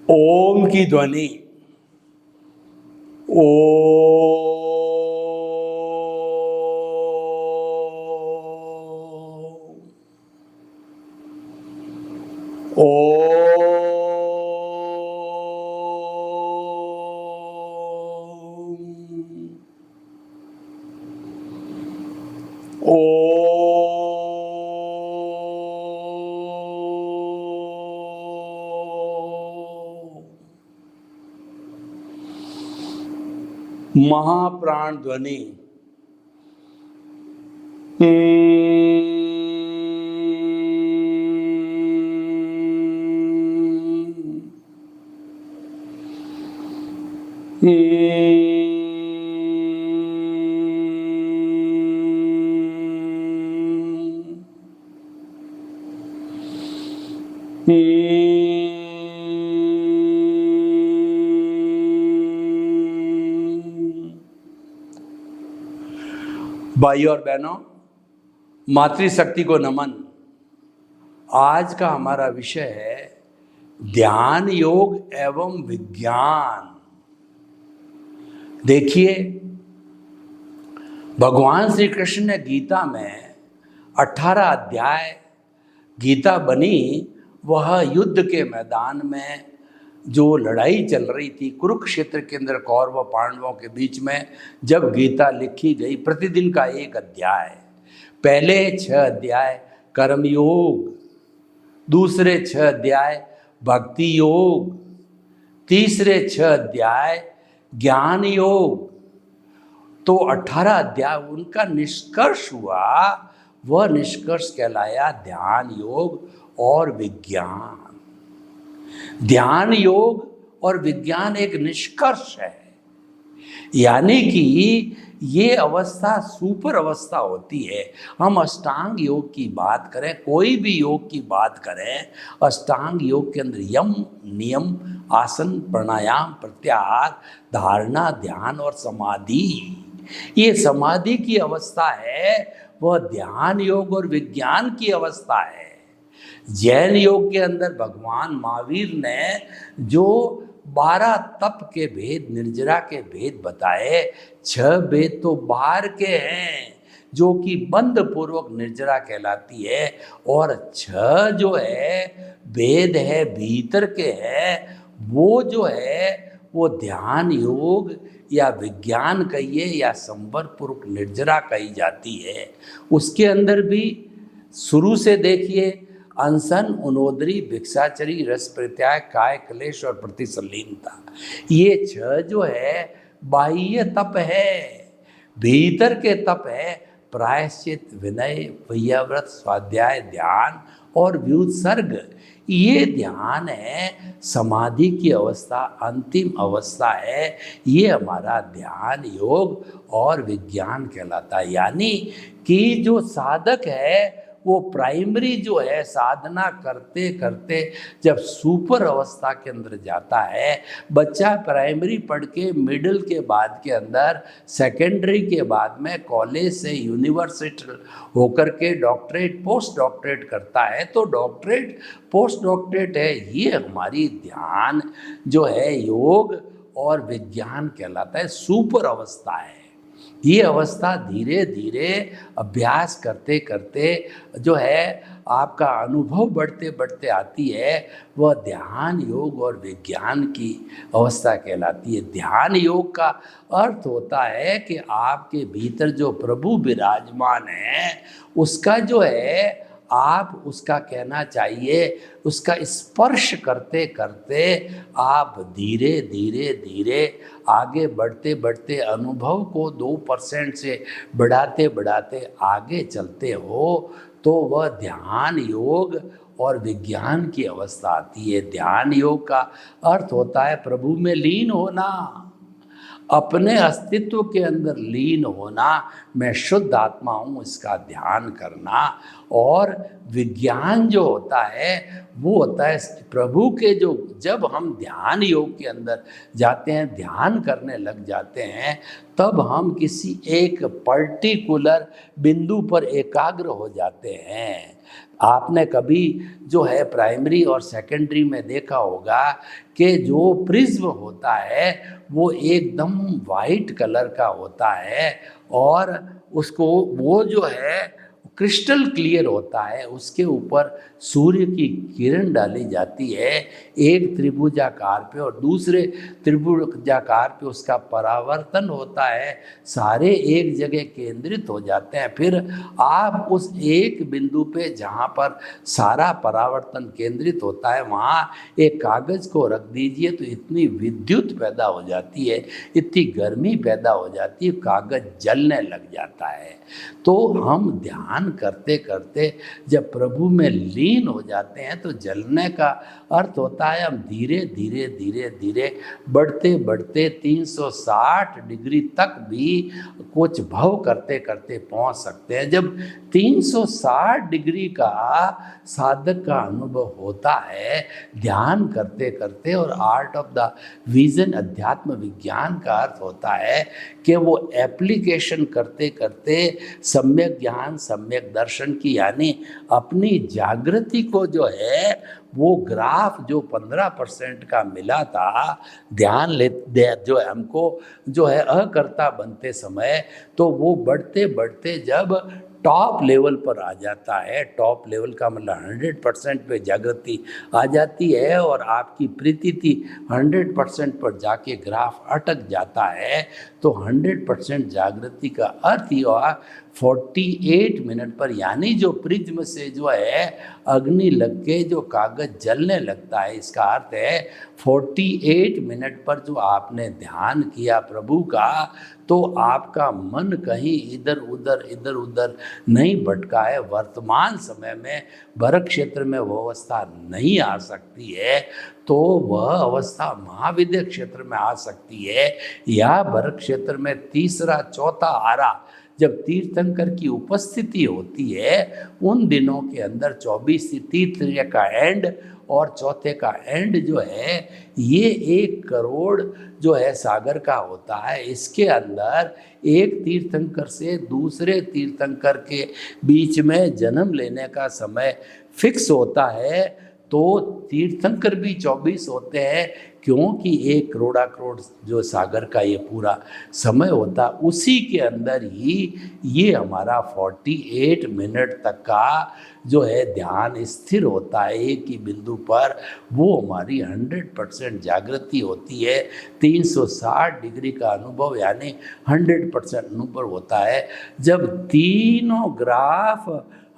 ओम की ध्वनि ओ ओ महाप्राण ध्वनि भाई और बहनों, मातृशक्ति को नमन। आज का हमारा विषय है ध्यान योग एवं विज्ञान। देखिए, भगवान श्री कृष्ण ने गीता में 18 अध्याय गीता बनी, वह युद्ध के मैदान में जो लड़ाई चल रही थी कुरुक्षेत्र के अंदर कौरव व पांडवों के बीच में, जब गीता लिखी गई, प्रतिदिन का एक अध्याय, पहले 6 अध्याय कर्मयोग, दूसरे 6 अध्याय भक्ति योग, तीसरे 6 अध्याय ज्ञान योग, तो 18 अध्याय उनका निष्कर्ष हुआ। वह निष्कर्ष कहलाया ध्यान योग और विज्ञान। ध्यान योग और विज्ञान एक निष्कर्ष है, यानी कि ये अवस्था सुपर अवस्था होती है। हम अष्टांग योग की बात करें, कोई भी योग की बात करें, अष्टांग योग के अंदर यम, नियम, आसन, प्राणायाम, प्रत्याहार, धारणा, ध्यान और समाधि, ये समाधि की अवस्था है, वह ध्यान योग और विज्ञान की अवस्था है। जैन योग के अंदर भगवान महावीर ने जो 12 तप के भेद, निर्जरा के भेद बताए, 6 भेद तो बाहर के हैं जो कि बंद पूर्वक निर्जरा कहलाती है, और 6 जो है भेद है भीतर के हैं, वो जो है वो ध्यान योग या विज्ञान कहिए या संवरपूर्वक निर्जरा कही जाती है। उसके अंदर भी शुरू से देखिए, अनशन, उनोदरी, भिक्षाचरी, रस परित्याग, काय क्लेश और प्रतिसल्लीनता, ये 6 जो है बाह्य तप है। भीतर के तप है प्रायश्चित, विनय, वैयाव्रत, स्वाध्याय, ध्यान और व्युत्सर्ग। ये ध्यान है, समाधि की अवस्था अंतिम अवस्था है। ये हमारा ध्यान योग और विज्ञान कहलाता है। यानी कि जो साधक है वो प्राइमरी जो है साधना करते करते जब सुपर अवस्था के अंदर जाता है, बच्चा प्राइमरी पढ़ के मिडिल के बाद के अंदर सेकेंडरी के बाद में कॉलेज से यूनिवर्सिटी होकर के डॉक्टरेट पोस्ट डॉक्टरेट करता है, तो डॉक्टरेट पोस्ट डॉक्टरेट है, ये हमारी ध्यान जो है योग और विज्ञान कहलाता है, सुपर अवस्था है। ये अवस्था धीरे धीरे अभ्यास करते करते जो है आपका अनुभव बढ़ते बढ़ते आती है, वह ध्यान योग और विज्ञान की अवस्था कहलाती है। ध्यान योग का अर्थ होता है कि आपके भीतर जो प्रभु विराजमान है, उसका जो है आप उसका कहना चाहिए उसका स्पर्श करते करते आप धीरे धीरे धीरे आगे बढ़ते बढ़ते अनुभव को 2% से बढ़ाते बढ़ाते आगे चलते हो, तो वह ध्यान योग और विज्ञान की अवस्था आती है। ध्यान योग का अर्थ होता है प्रभु में लीन होना, अपने अस्तित्व के अंदर लीन होना, मैं शुद्ध आत्मा हूँ इसका ध्यान करना। और विज्ञान जो होता है वो होता है प्रभु के जो, जब हम ध्यान योग के अंदर जाते हैं, ध्यान करने लग जाते हैं, तब हम किसी एक पर्टिकुलर बिंदु पर एकाग्र हो जाते हैं। आपने कभी जो है प्राइमरी और सेकेंडरी में देखा होगा कि जो प्रिज्म होता है वो एकदम वाइट कलर का होता है और उसको वो जो है क्रिस्टल क्लियर होता है, उसके ऊपर सूर्य की किरण डाली जाती है एक त्रिभुजाकार पे और दूसरे त्रिभुजाकार पे उसका परावर्तन होता है, सारे एक जगह केंद्रित हो जाते हैं। फिर आप उस एक बिंदु पे जहाँ पर सारा परावर्तन केंद्रित होता है वहाँ एक कागज़ को रख दीजिए तो इतनी विद्युत पैदा हो जाती है, इतनी गर्मी पैदा हो जाती है, कागज़ जलने लग जाता है। तो हम ध्यान करते करते जब प्रभु में लीन हो जाते हैं तो जलने का अर्थ होता है हम धीरे धीरे धीरे धीरे बढ़ते बढ़ते 360 डिग्री तक भी कुछ भव करते करते पहुंच सकते हैं। जब 360 डिग्री का साधक का अनुभव होता है ध्यान करते करते, और आर्ट ऑफ द विजन अध्यात्म विज्ञान का अर्थ होता है कि वो एप्लीकेशन करते करते सम्यक ज्ञान सम्यक दर्शन की, यानी अपनी जागृति को जो है वो ग्राफ जो 15% का मिला था ध्यान जो हमको जो है अकर्ता बनते समय, तो वो बढ़ते बढ़ते जब टॉप लेवल पर आ जाता है, टॉप लेवल का मतलब 100% पे जागृति आ जाती है और आपकी प्रीति 100% पर जाके ग्राफ अटक जाता है, तो 100% जागृति का अर्थ ही हुआ 48 मिनट पर, यानी जो प्रिज्म से जो है अग्नि लग के जो कागज जलने लगता है, इसका अर्थ है 48 मिनट पर जो आपने ध्यान किया प्रभु का, तो आपका मन कहीं इधर उधर नहीं भटका है। वर्तमान समय में भरत क्षेत्र में वो अवस्था नहीं आ सकती है, तो वह अवस्था महाविद्य क्षेत्र में आ सकती है, या भरत क्षेत्र में तीसरा चौथा आरा जब तीर्थंकर की उपस्थिति होती है उन दिनों के अंदर 24 तीर्थ का एंड और चौथे का एंड जो है ये 1 करोड़ जो है सागर का होता है। इसके अंदर एक तीर्थंकर से दूसरे तीर्थंकर के बीच में जन्म लेने का समय फिक्स होता है, तो तीर्थंकर भी 24 होते हैं, क्योंकि 1 करोड़ जो सागर का ये पूरा समय होता, उसी के अंदर ही ये हमारा 48 मिनट तक का जो है ध्यान स्थिर होता है एक ही बिंदु पर। वो हमारी 100% जागृति होती है, 360 डिग्री का अनुभव यानी 100% अनुभव होता है। जब तीनों ग्राफ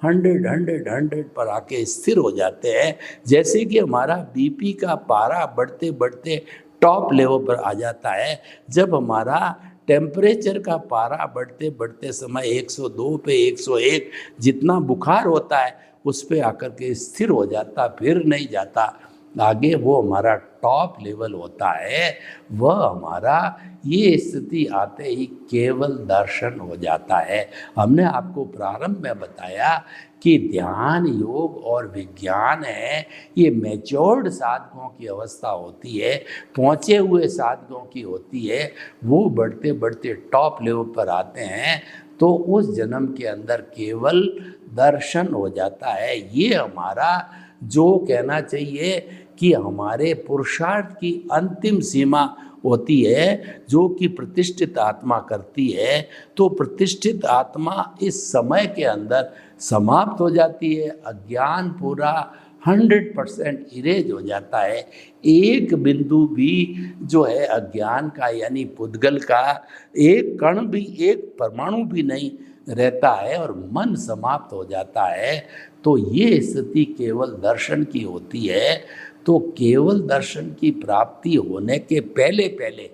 100 पर आके स्थिर हो जाते हैं, जैसे कि हमारा बीपी का पारा बढ़ते बढ़ते टॉप लेवल पर आ जाता है, जब हमारा टेम्परेचर का पारा बढ़ते बढ़ते समय 102 पे 101 जितना बुखार होता है उस पे आकर के स्थिर हो जाता, फिर नहीं जाता आगे, वो हमारा टॉप लेवल होता है। वह हमारा ये स्थिति आते ही केवल दर्शन हो जाता है। हमने आपको प्रारंभ में बताया कि ध्यान योग और विज्ञान है, ये मैच्योर्ड साधकों की अवस्था होती है, पहुँचे हुए साधकों की होती है। वो बढ़ते बढ़ते टॉप लेवल पर आते हैं तो उस जन्म के अंदर केवल दर्शन हो जाता है। ये हमारा जो कहना चाहिए कि हमारे पुरुषार्थ की अंतिम सीमा होती है, जो कि प्रतिष्ठित आत्मा करती है। तो प्रतिष्ठित आत्मा इस समय के अंदर समाप्त हो जाती है, अज्ञान पूरा 100% इरेज हो जाता है, एक बिंदु भी जो है अज्ञान का यानी पुद्गल का एक कण भी एक परमाणु भी नहीं रहता है और मन समाप्त हो जाता है। तो ये स्थिति केवल दर्शन की होती है। तो केवल दर्शन की प्राप्ति होने के पहले पहले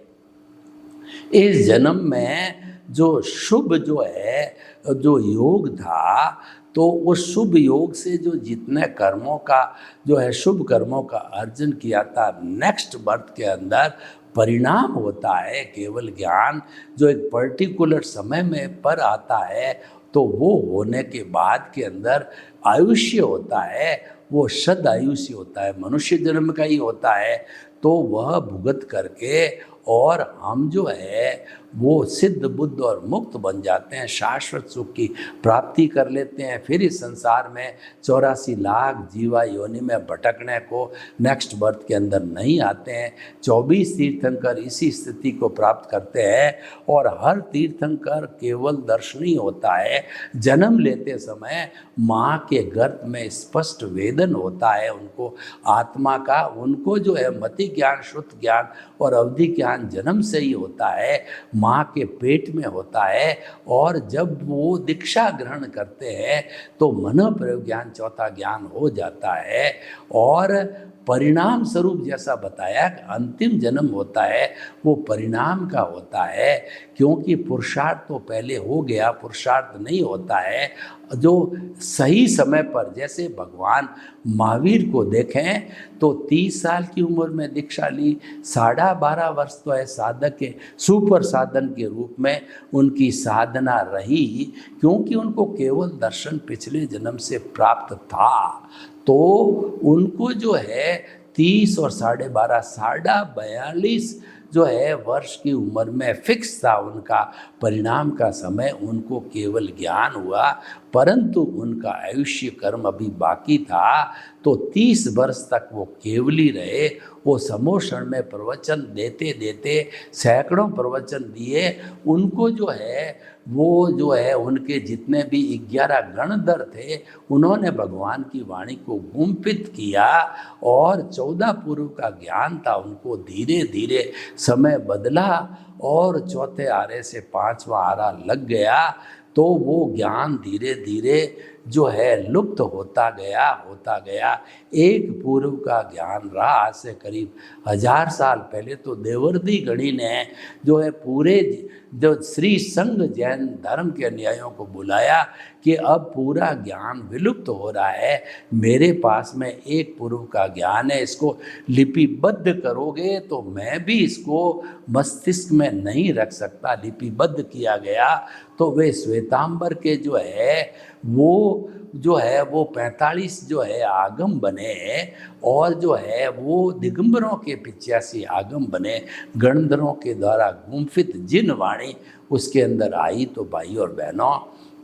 इस जन्म में जो शुभ जो है जो योग था, तो उस शुभ योग से जो जितने कर्मों का जो है शुभ कर्मों का अर्जन किया था, नेक्स्ट बर्थ के अंदर परिणाम होता है केवल ज्ञान, जो एक पर्टिकुलर समय में पर आता है। तो वो होने के बाद के अंदर आयुष्य होता है, वो सद आयुष्य होता है, मनुष्य जन्म का ही होता है। तो वह भुगत करके और हम जो है वो सिद्ध बुद्ध और मुक्त बन जाते हैं, शाश्वत सुख की प्राप्ति कर लेते हैं। फिर इस संसार में 84 लाख जीवा योनि में भटकने को नेक्स्ट बर्थ के अंदर नहीं आते हैं। 24 तीर्थंकर इसी स्थिति को प्राप्त करते हैं और हर तीर्थंकर केवल दर्शनीय होता है। जन्म लेते समय माँ के गर्भ में स्पष्ट वेदन होता है उनको आत्मा का, उनको जो है मति ज्ञान, शुद्ध ज्ञान और अवधि ज्ञान जन्म से ही होता है, माँ के पेट में होता है। और जब वो दीक्षा ग्रहण करते हैं तो मन प्रयोग ज्ञान, चौथा ज्ञान हो जाता है। और परिणाम स्वरूप जैसा बताया अंतिम जन्म होता है वो परिणाम का होता है, क्योंकि पुरुषार्थ तो पहले हो गया, पुरुषार्थ नहीं होता है जो सही समय पर। जैसे भगवान महावीर को देखें तो 30 साल की उम्र में दीक्षा ली, 12.5 वर्ष तो है साधक के सुपर साधन के रूप में उनकी साधना रही, क्योंकि उनको केवल दर्शन पिछले जन्म से प्राप्त था। तो उनको जो है 30 और 12.5 42 जो है वर्ष की उम्र में फिक्स था उनका परिणाम का समय, उनको केवल ज्ञान हुआ, परंतु उनका आयुष्य कर्म अभी बाकी था। तो 30 वर्ष तक वो केवली रहे। वो समोषण में प्रवचन देते देते सैकड़ों प्रवचन दिए। उनको जो है वो जो है उनके जितने भी 11 गणधर थे उन्होंने भगवान की वाणी को गुम्फित किया और 14 पूर्व का ज्ञान था उनको। धीरे धीरे समय बदला और चौथे आरे से 5वां आरा लग गया, तो वो ज्ञान धीरे धीरे जो है लुप्त होता गया। एक पूर्व का ज्ञान रहा आज से करीब 1000 साल पहले। तो देवर्षि गणी ने जो है पूरे जो श्री संघ जैन धर्म के अनुयायियों को बुलाया कि अब पूरा ज्ञान विलुप्त हो रहा है, मेरे पास में एक पूर्व का ज्ञान है, इसको लिपिबद्ध करोगे तो मैं भी इसको मस्तिष्क में नहीं रख सकता। लिपिबद्ध किया गया तो वे श्वेतांबर के जो है वो 45 जो है आगम बने और जो है वो दिगंबरों के 85 आगम बने, गणधरों के द्वारा गुम्फित जिन वाणी उसके अंदर आई। तो भाई और बहनों,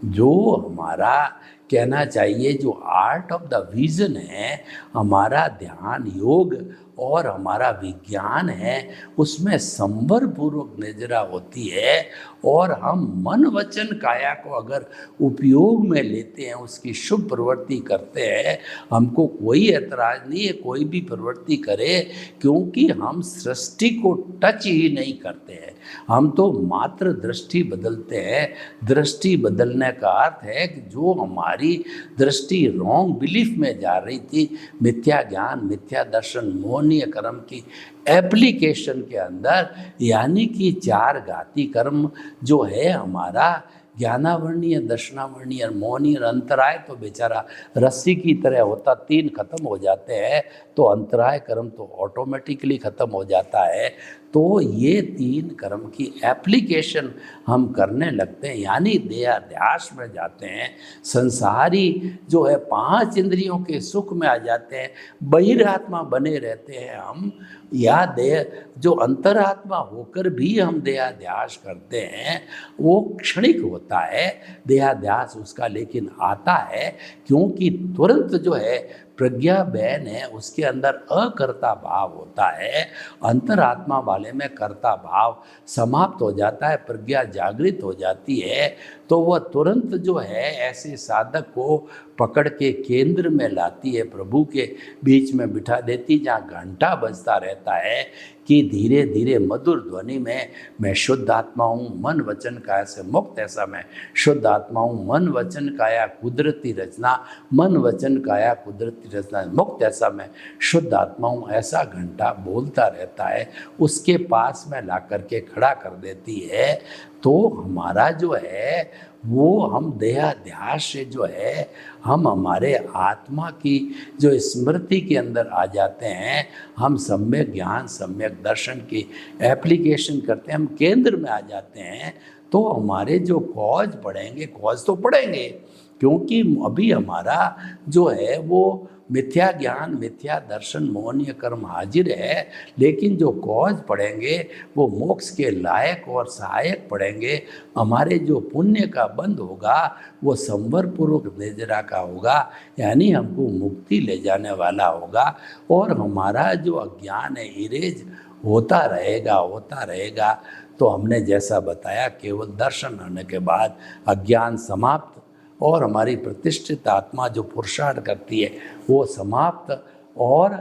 जो हमारा कहना चाहिए जो आर्ट ऑफ द विजन है, हमारा ध्यान योग और हमारा विज्ञान है, उसमें संवर पूर्वक नजरा होती है। और हम मन वचन काया को अगर उपयोग में लेते हैं, उसकी शुभ प्रवृत्ति करते हैं, हमको कोई ऐतराज नहीं है कोई भी प्रवृत्ति करे, क्योंकि हम सृष्टि को टच ही नहीं करते हैं, हम तो मात्र दृष्टि बदलते हैं। दृष्टि बदलने का अर्थ है कि जो हमारी दृष्टि रॉन्ग बिलीफ में जा रही थी, मिथ्या ज्ञान, मिथ्या दर्शन, मोहनीय कर्म की एप्लीकेशन के अंदर, यानी कि 4 घाती कर्म जो है हमारा ज्ञानावर्णीय, दर्शनावर्णीय और मोहनीय अंतराय तो बेचारा रस्सी की तरह होता, 3 खत्म हो जाते हैं तो अंतराय कर्म तो ऑटोमेटिकली खत्म हो जाता है। तो ये 3 कर्म की एप्लीकेशन हम करने लगते हैं, यानी देहाध्यास में जाते हैं, संसारी जो है 5 इंद्रियों के सुख में आ जाते हैं, बहिरात्मा बने रहते हैं हम, या देह जो अंतरात्मा होकर भी हम देहाध्यास करते हैं, वो क्षणिक होता है देहाध्यास उसका, लेकिन आता है क्योंकि तुरंत जो है प्रज्ञा बहन है उसके अंदर अकर्ता भाव होता है, अंतरात्मा वाले में कर्ता भाव समाप्त हो जाता है, प्रज्ञा जागृत हो जाती है। तो वह तुरंत जो है ऐसे साधक को पकड़ के केंद्र में लाती है, प्रभु के बीच में बिठा देती, जहाँ घंटा बजता रहता है कि धीरे धीरे मधुर ध्वनि में मैं शुद्ध आत्मा हूँ, मन वचन काया से मुक्त, ऐसा मैं शुद्ध आत्मा हूँ, मन वचन काया कुदरती रचना, मन वचन काया कुदरती रचना मुक्त, ऐसा मैं शुद्ध आत्मा हूँ, ऐसा घंटा बोलता रहता है, उसके पास में ला करके खड़ा कर देती है। तो हमारा जो है वो हम देहाध्यास से जो है हम हमारे आत्मा की जो स्मृति के अंदर आ जाते हैं, हम सम्यक ज्ञान, सम्यक दर्शन की एप्लीकेशन करते हैं, हम केंद्र में आ जाते हैं। तो हमारे जो कॉज पढ़ेंगे, कॉज तो पढ़ेंगे, क्योंकि अभी हमारा जो है वो मिथ्या ज्ञान, मिथ्या दर्शन, मोहनीय कर्म हाजिर है, लेकिन जो कॉज पढ़ेंगे वो मोक्ष के लायक और सहायक पढ़ेंगे। हमारे जो पुण्य का बंध होगा वो संवर पूर्वक निर्जरा का होगा, यानी हमको मुक्ति ले जाने वाला होगा। और हमारा जो अज्ञान है इरेज होता रहेगा। तो हमने जैसा बताया, केवल दर्शन होने के बाद अज्ञान समाप्त और हमारी प्रतिष्ठित आत्मा जो पुरुषार्थ करती है वो समाप्त, और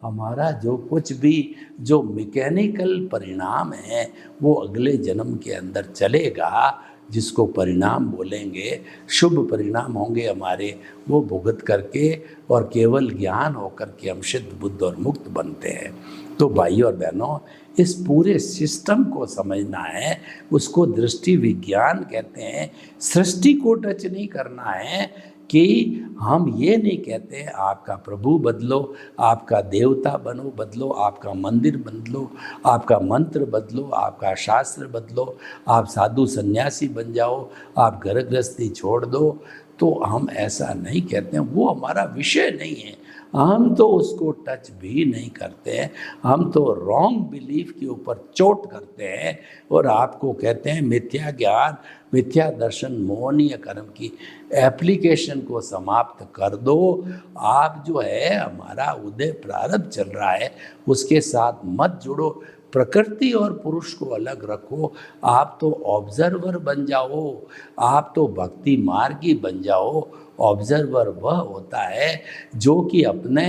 हमारा जो कुछ भी जो मैकेनिकल परिणाम है वो अगले जन्म के अंदर चलेगा, जिसको परिणाम बोलेंगे, शुभ परिणाम होंगे हमारे, वो भुगत करके और केवल ज्ञान होकर के हम सिद्ध बुद्ध और मुक्त बनते हैं। तो भाइयों और बहनों, इस पूरे सिस्टम को समझना है, उसको दृष्टि विज्ञान कहते हैं। सृष्टि को टच नहीं करना है कि हम ये नहीं कहते आपका प्रभु बदलो, आपका देवता बनो बदलो, आपका मंदिर बदलो, आपका मंत्र बदलो, आपका शास्त्र बदलो, आप साधु सन्यासी बन जाओ, आप घर गृहस्थी छोड़ दो। तो हम ऐसा नहीं कहते हैं, वो हमारा विषय नहीं है, हम तो उसको टच भी नहीं करते हैं। हम तो रॉन्ग बिलीफ के ऊपर चोट करते हैं और आपको कहते हैं मिथ्या ज्ञान, मिथ्या दर्शन, मोहनीय कर्म की एप्लीकेशन को समाप्त कर दो। आप जो है, हमारा उदय प्रारब्ध चल रहा है, उसके साथ मत जुड़ो, प्रकृति और पुरुष को अलग रखो। आप तो ऑब्जर्वर बन जाओ, आप तो भक्ति मार्गी बन जाओ। ऑब्जर्वर वह होता है जो कि अपने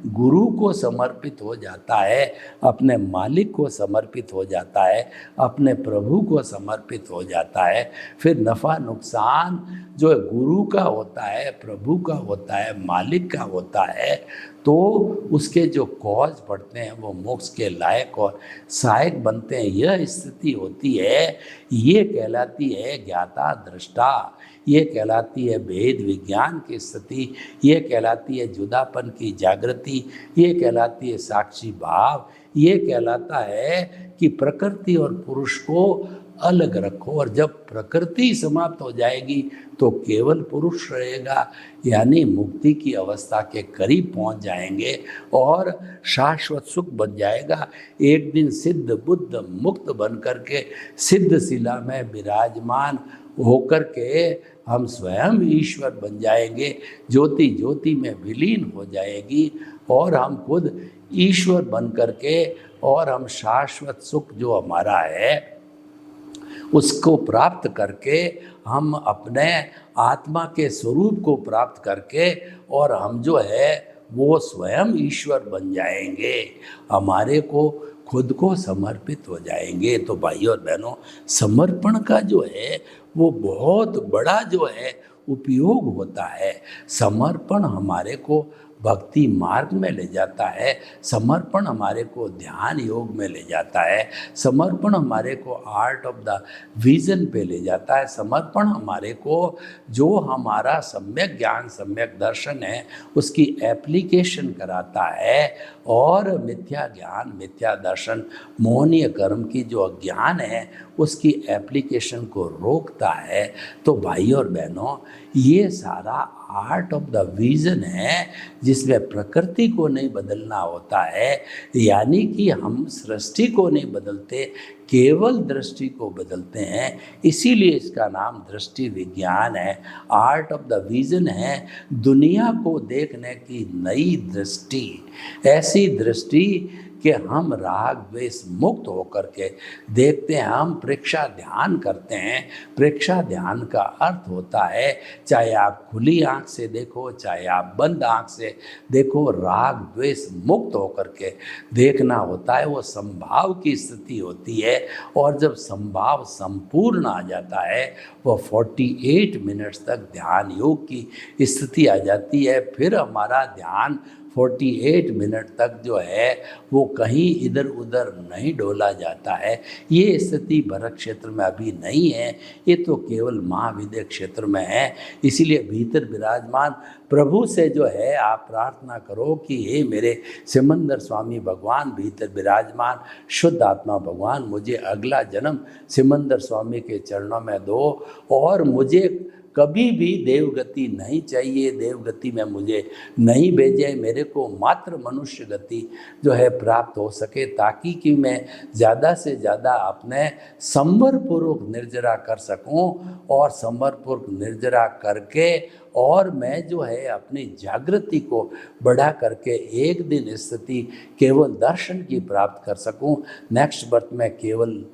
गुरु को समर्पित हो जाता है, अपने मालिक को समर्पित हो जाता है, अपने प्रभु को समर्पित हो जाता है। फिर नफ़ा नुकसान जो गुरु का होता है, प्रभु का होता है, मालिक का होता है, तो उसके जो कॉज पड़ते हैं वो मोक्ष के लायक और सहायक बनते हैं। यह स्थिति होती है, ये कहलाती है ज्ञाता दृष्टा, ये कहलाती है भेद विज्ञान की स्थिति, ये कहलाती है जुदापन की जागृति, ये कहलाती है साक्षी भाव, ये कहलाता है कि प्रकृति और पुरुष को अलग रखो। और जब प्रकृति समाप्त हो जाएगी तो केवल पुरुष रहेगा, यानी मुक्ति की अवस्था के करीब पहुंच जाएंगे और शाश्वत सुख बन जाएगा। एक दिन सिद्ध बुद्ध मुक्त बन करके सिद्ध शिला में विराजमान होकर के हम स्वयं ईश्वर बन जाएंगे, ज्योति ज्योति में विलीन हो जाएगी और हम खुद ईश्वर बन करके और हम शाश्वत सुख जो हमारा है उसको प्राप्त करके हम अपने आत्मा के स्वरूप को प्राप्त करके और हम जो है वो स्वयं ईश्वर बन जाएंगे, हमारे को खुद को समर्पित हो जाएंगे। तो भाइयों और बहनों, समर्पण का जो है वो बहुत बड़ा जो है उपयोग होता है। समर्पण हमारे को भक्ति मार्ग में ले जाता है, समर्पण हमारे को ध्यान योग में ले जाता है, समर्पण हमारे को आर्ट ऑफ द विजन पे ले जाता है, समर्पण हमारे को जो हमारा सम्यक ज्ञान सम्यक दर्शन है उसकी एप्लीकेशन कराता है और मिथ्या ज्ञान मिथ्या दर्शन मोहनीय कर्म की जो अज्ञान है उसकी एप्लीकेशन को रोकता है। तो भाइयों और बहनों, ये सारा आर्ट ऑफ द विजन है जिसमें प्रकृति को नहीं बदलना होता है, यानी कि हम सृष्टि को नहीं बदलते, केवल दृष्टि को बदलते हैं। इसीलिए इसका नाम दृष्टि विज्ञान है, आर्ट ऑफ द विजन है, दुनिया को देखने की नई दृष्टि, ऐसी दृष्टि कि हम राग द्वेष मुक्त होकर के देखते हैं। हम प्रेक्षा ध्यान करते हैं, प्रेक्षा ध्यान का अर्थ होता है चाहे आप खुली आंख से देखो चाहे आप बंद आंख से देखो, राग द्वेष मुक्त होकर के देखना होता है। वो संभाव की स्थिति होती है और जब संभाव संपूर्ण आ जाता है वो 48 मिनट्स तक ध्यान योग की स्थिति आ जाती है। फिर हमारा ध्यान 48 मिनट तक जो है वो कहीं इधर उधर नहीं डोला जाता है। ये स्थिति भरत क्षेत्र में अभी नहीं है, ये तो केवल महाविद्य क्षेत्र में है। इसीलिए भीतर विराजमान प्रभु से जो है आप प्रार्थना करो कि हे मेरे सिमंदर स्वामी भगवान, भीतर विराजमान शुद्ध आत्मा भगवान, मुझे अगला जन्म सिमंदर स्वामी के चरणों में दो और मुझे कभी भी देवगति नहीं चाहिए, देवगति में मुझे नहीं भेजे, मेरे को मात्र मनुष्य गति जो है प्राप्त हो सके, ताकि कि मैं ज़्यादा से ज़्यादा अपने संवरपूर्वक निर्जरा कर सकूं, और संवरपूर्वक निर्जरा करके और मैं जो है अपनी जागृति को बढ़ा करके एक दिन स्थिति केवल दर्शन की प्राप्त कर सकूं, नेक्स्ट बर्थ में केवल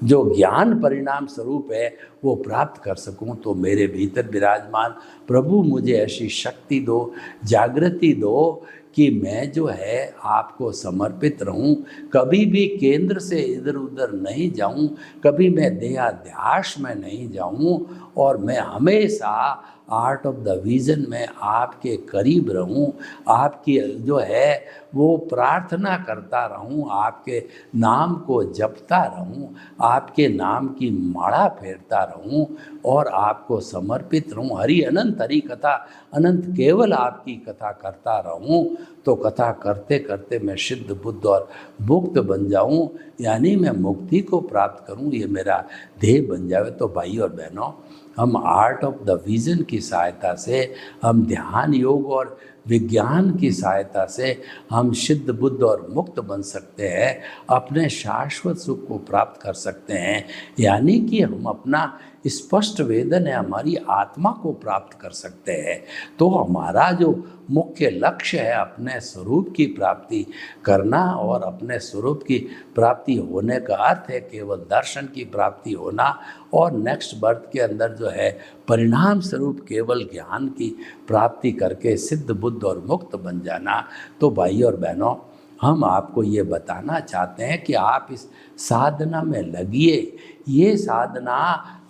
जो ज्ञान परिणाम स्वरूप है वो प्राप्त कर सकूं। तो मेरे भीतर विराजमान प्रभु मुझे ऐसी शक्ति दो, जागृति दो कि मैं जो है आपको समर्पित रहूं, कभी भी केंद्र से इधर उधर नहीं जाऊं, कभी मैं देहाध्यास में नहीं जाऊं, और मैं हमेशा आर्ट ऑफ द विजन में आपके करीब रहूं, आपकी जो है वो प्रार्थना करता रहूं, आपके नाम को जपता रहूं, आपके नाम की माला फेरता रहूं और आपको समर्पित रहूं। हरि अनंत, हरि कथा अनंत, केवल आपकी कथा करता रहूं। तो कथा करते करते मैं सिद्ध बुद्ध और मुक्त बन जाऊं, यानी मैं मुक्ति को प्राप्त करूं, ये मेरा ध्येय बन जावे। तो भाई और बहनों, हम आर्ट ऑफ द विजन की सहायता से, हम ध्यान योग और विज्ञान की सहायता से हम सिद्ध बुद्ध और मुक्त बन सकते हैं, अपने शाश्वत सुख को प्राप्त कर सकते हैं, यानी कि हम अपना स्पष्ट वेदन है हमारी आत्मा को प्राप्त कर सकते हैं। तो हमारा जो मुख्य लक्ष्य है अपने स्वरूप की प्राप्ति करना, और अपने स्वरूप की प्राप्ति होने का अर्थ है केवल दर्शन की प्राप्ति होना, और नेक्स्ट बर्थ के अंदर जो है परिणाम स्वरूप केवल ज्ञान की प्राप्ति करके सिद्ध बुद्ध और मुक्त बन जाना। तो भाई और बहनों, हम आपको ये बताना चाहते हैं कि आप इस साधना में लगिए। ये साधना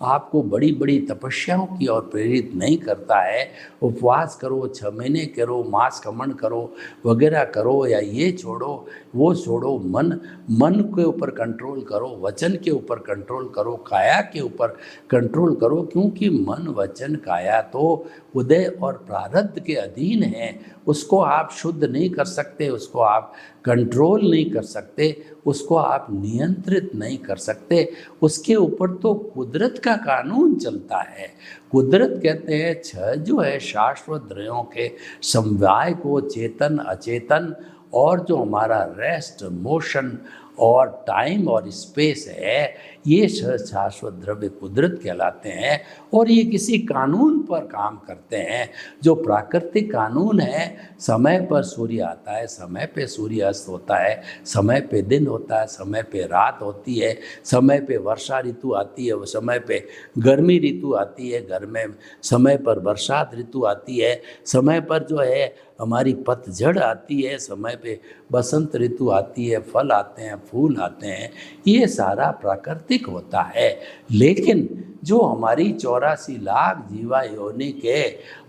आपको बड़ी बड़ी तपस्याओं की ओर प्रेरित नहीं करता है। उपवास करो, 6 महीने करो, मास खमन करो, वगैरह करो, या ये छोड़ो वो छोड़ो, मन के ऊपर कंट्रोल करो, वचन के ऊपर कंट्रोल करो, काया के ऊपर कंट्रोल करो, क्योंकि मन वचन काया तो उदय और प्रारब्ध के अधीन है। उसको आप शुद्ध नहीं कर सकते, उसको आप कंट्रोल नहीं कर सकते, उसको आप नियंत्रित नहीं कर सकते। उसके ऊपर तो कुदरत का कानून चलता है। कुदरत कहते हैं 6 जो है शाश्वत द्रव्यों के समवाय को, चेतन अचेतन और जो हमारा रेस्ट, मोशन और टाइम और स्पेस है, ये शाश्वत द्रव्य कुदरत कहलाते हैं। और ये किसी कानून पर काम करते हैं, जो प्राकृतिक कानून है। समय पर सूर्य आता है, समय पे सूर्य अस्त होता है, समय पे दिन होता है, समय पे रात होती है, समय पे वर्षा ऋतु आती है, समय पे गर्मी ऋतु आती है, समय पर बरसात ऋतु आती है, समय पर जो है हमारी पतझड़ आती है, समय पे बसंत ऋतु आती है, फल आते हैं, फूल आते हैं। ये सारा प्राकृतिक होता है। लेकिन जो हमारी 84 लाख जीवा योनि के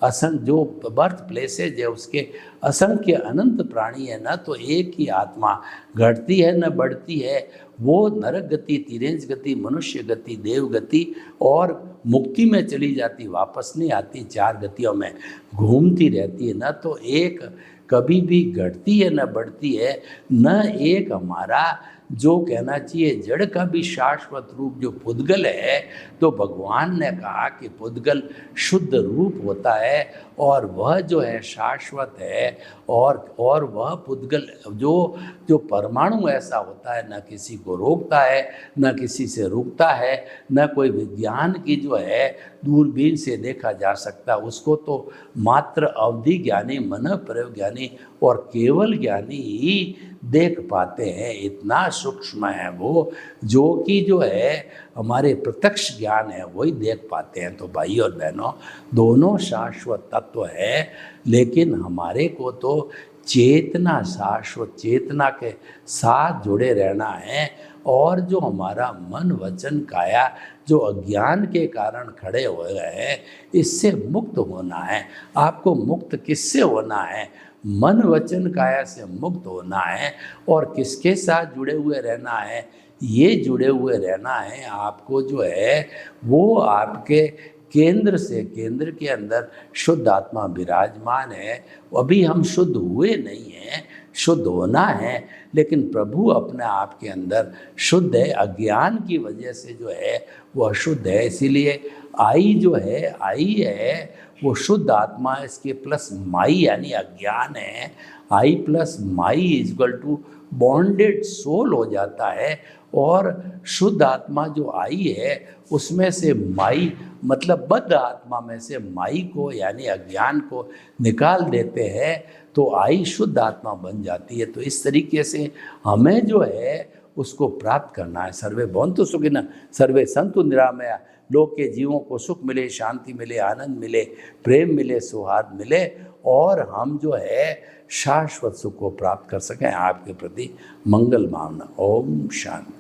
जो बर्थ प्लेसेज है, उसके असंख्य अनंत प्राणी है ना, तो एक ही आत्मा घटती है न बढ़ती है। वो नरक गति, तिरेंज गति, मनुष्य गति, देव गति और मुक्ति में चली जाती, वापस नहीं आती, 4 गतियों में घूमती रहती है। न तो एक कभी भी घटती है न बढ़ती है, न एक हमारा जो कहना चाहिए जड़ का भी शाश्वत रूप जो पुद्गल है। तो भगवान ने कहा कि पुद्गल शुद्ध रूप होता है और वह जो है शाश्वत है, और वह पुद्गल जो परमाणु ऐसा होता है, न किसी को रोकता है, न किसी से रुकता है, न कोई विज्ञान की जो है दूरबीन से देखा जा सकता। उसको तो मात्र अवधि ज्ञानी, मन प्रयोग ज्ञानी और केवल ज्ञानी ही देख पाते हैं। इतना सूक्ष्म है वो, जो कि जो है हमारे प्रत्यक्ष ज्ञान है वही देख पाते हैं। तो भाई और बहनों, दोनों शाश्वत तत्व है, लेकिन हमारे को तो चेतना, शाश्वत चेतना के साथ जुड़े रहना है। और जो हमारा मन वचन काया जो अज्ञान के कारण खड़े हुए हैं, इससे मुक्त होना है। आपको मुक्त किससे होना है? मन वचन काया से मुक्त होना है। और किसके साथ जुड़े हुए रहना है? ये जुड़े हुए रहना है आपको जो है वो आपके केंद्र से, केंद्र के अंदर शुद्ध आत्मा विराजमान है। अभी हम शुद्ध हुए नहीं हैं, शुद्ध होना है, लेकिन प्रभु अपने आप के अंदर शुद्ध है, अज्ञान की वजह से जो है वो अशुद्ध है। इसीलिए आई जो है, आई है वो शुद्ध आत्मा है, इसके प्लस माई यानी अज्ञान है। I plus my is equal to bonded soul हो जाता है। और शुद्ध आत्मा जो आई है उसमें से माई मतलब बद्ध आत्मा में से माई को यानी अज्ञान को निकाल देते हैं तो आई शुद्ध आत्मा बन जाती है। तो इस तरीके से हमें जो है उसको प्राप्त करना है। सर्वे भवन्तु सुखिनः सर्वे सन्तु निरामया, लोक के जीवों को सुख मिले, शांति मिले, आनंद मिले, प्रेम मिले, सौहार्द मिले और हम जो है शाश्वत सुख को प्राप्त कर सकें। आपके प्रति मंगल भावना। ओम शांति।